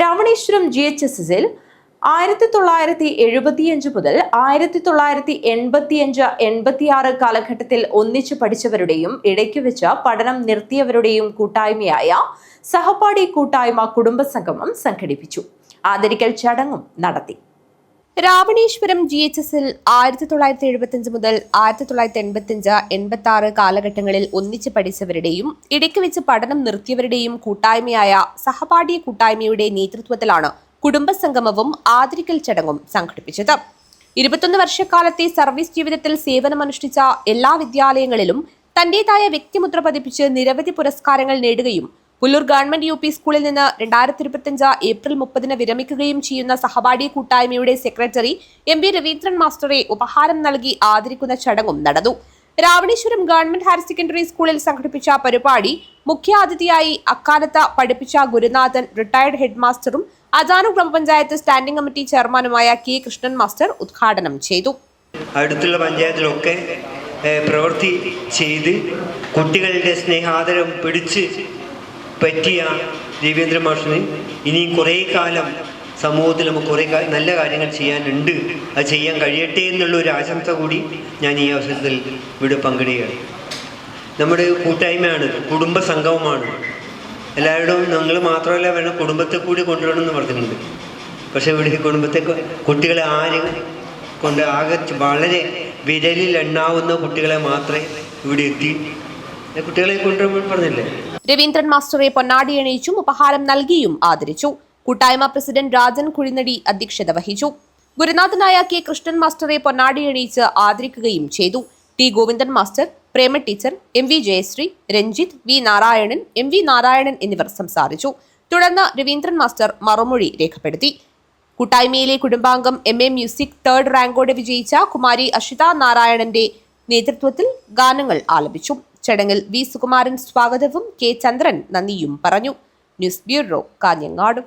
രാവണേശ്വരം GHSSൽ 1975 മുതൽ 1985-86 കാലഘട്ടത്തിൽ ഒന്നിച്ചു പഠിച്ചവരുടെയും ഇടയ്ക്ക് വെച്ച് പഠനം നിർത്തിയവരുടെയും കൂട്ടായ്മയായ സഹപാഠി കൂട്ടായ്മ കുടുംബസംഗമം സംഘടിപ്പിച്ചു. ആദരിക്കൽ ചടങ്ങും നടത്തി. രാവണേശ്വരം GHSൽ 1975 മുതൽ 1985-86 കാലഘട്ടങ്ങളിൽ ഒന്നിച്ച് പഠിച്ചവരുടെയും ഇടയ്ക്ക് വെച്ച് പഠനം നിർത്തിയവരുടെയും കൂട്ടായ്മയായ സഹപാഠി കൂട്ടായ്മയുടെ നേതൃത്വത്തിലാണ് കുടുംബസംഗമവും ആദരിക്കൽ ചടങ്ങും സംഘടിപ്പിച്ചത്. 21 വർഷക്കാലത്തെ സർവീസ് ജീവിതത്തിൽ സേവനമനുഷ്ഠിച്ച എല്ലാ വിദ്യാലയങ്ങളിലും തന്റേതായ വ്യക്തിമുദ്ര പതിപ്പിച്ച് നിരവധി പുരസ്കാരങ്ങൾ നേടുകയും പുല്ലൂർ ഗവൺമെന്റ് UP സ്കൂളിൽ നിന്ന് 2025 ഏപ്രിൽ 30 വിരമിക്കുകയും ചെയ്യുന്ന സഹപാഠി കൂട്ടായ്മയുടെ സെക്രട്ടറി MB രവീന്ദ്രൻ മാസ്റ്ററെ ഉപഹാരം നൽകി ആദരിക്കുന്ന ചടങ്ങും നടന്നു. രാവണേശ്വരം ഗവൺമെന്റ് ഹയർ സെക്കൻഡറി സ്കൂളിൽ സംഘടിപ്പിച്ച പരിപാടി മുഖ്യാതിഥിയായി അക്കാലത്ത് പഠിപ്പിച്ച ഗുരുനാഥൻ റിട്ടയർഡ് ഹെഡ് മാസ്റ്ററും അജാനു ഗ്രാമപഞ്ചായത്ത് സ്റ്റാൻഡിംഗ് കമ്മിറ്റി ചെയർമാനുമായ K കൃഷ്ണൻ മാസ്റ്റർ ഉദ്ഘാടനം ചെയ്തു. അടുത്തുള്ള പഞ്ചായത്തിലൊക്കെ പ്രവൃത്തി ചെയ്ത് കുട്ടികളുടെ സ്നേഹാദരം പിടിച്ച് പറ്റിയ രവീന്ദ്രൻ മാഷിന് ഇനിയും കുറേ കാലം സമൂഹത്തിൽ നമുക്ക് കുറേ നല്ല കാര്യങ്ങൾ ചെയ്യാനുണ്ട്, അത് ചെയ്യാൻ കഴിയട്ടെ എന്നുള്ള ഒരു ആശംസ കൂടി ഞാൻ ഈ അവസരത്തിൽ ഇവിടെ പങ്കിടുകയാണ്. നമ്മുടെ കൂട്ടായ്മയാണ്, കുടുംബ സംഗമമാണ്. എല്ലാവരോടും നിങ്ങൾ മാത്രമല്ല വേണം, കുടുംബത്തെ കൂടി കൊണ്ടുവരണമെന്ന് പറഞ്ഞിട്ടുണ്ട്. പക്ഷേ ഇവിടെ കുടുംബത്തെ കുട്ടികളെ ആരും കൊണ്ട് ആകെ വളരെ വിരലിൽ എണ്ണാവുന്ന കുട്ടികളെ മാത്രമേ ഇവിടെ എത്തി കുട്ടികളെ കൊണ്ടുവരാൻ പറഞ്ഞില്ലേ. രവീന്ദ്രൻ മാസ്റ്ററെ പൊന്നാടി അണിയിച്ചും ഉപഹാരം നൽകിയും ആദരിച്ചു. കൂട്ടായ്മ പ്രസിഡന്റ് രാജൻ കുഴിനടി അധ്യക്ഷത വഹിച്ചു. ഗുരുനാഥനായ K കൃഷ്ണൻ മാസ്റ്ററെ പൊന്നാടി അണിയിച്ച് ആദരിക്കുകയും ചെയ്തു. T Govindan master, Prema teacher, MV Jayashree, Ranjith, V Narayanan, MV Narayanan എന്നിവർ സംസാരിച്ചു. തുടർന്ന് രവീന്ദ്രൻ മാസ്റ്റർ മറുമൊഴി രേഖപ്പെടുത്തി. കൂട്ടായ്മയിലെ കുടുംബാംഗം MA മ്യൂസിക് 3rd റാങ്കോടെ വിജയിച്ച കുമാരി അഷിത നാരായണന്റെ നേതൃത്വത്തിൽ ഗാനങ്ങൾ ആലപിച്ചു. ചടങ്ങിൽ V സുകുമാരൻ സ്വാഗതവും K ചന്ദ്രൻ നന്ദിയും പറഞ്ഞു. News bureau, Kanhangad.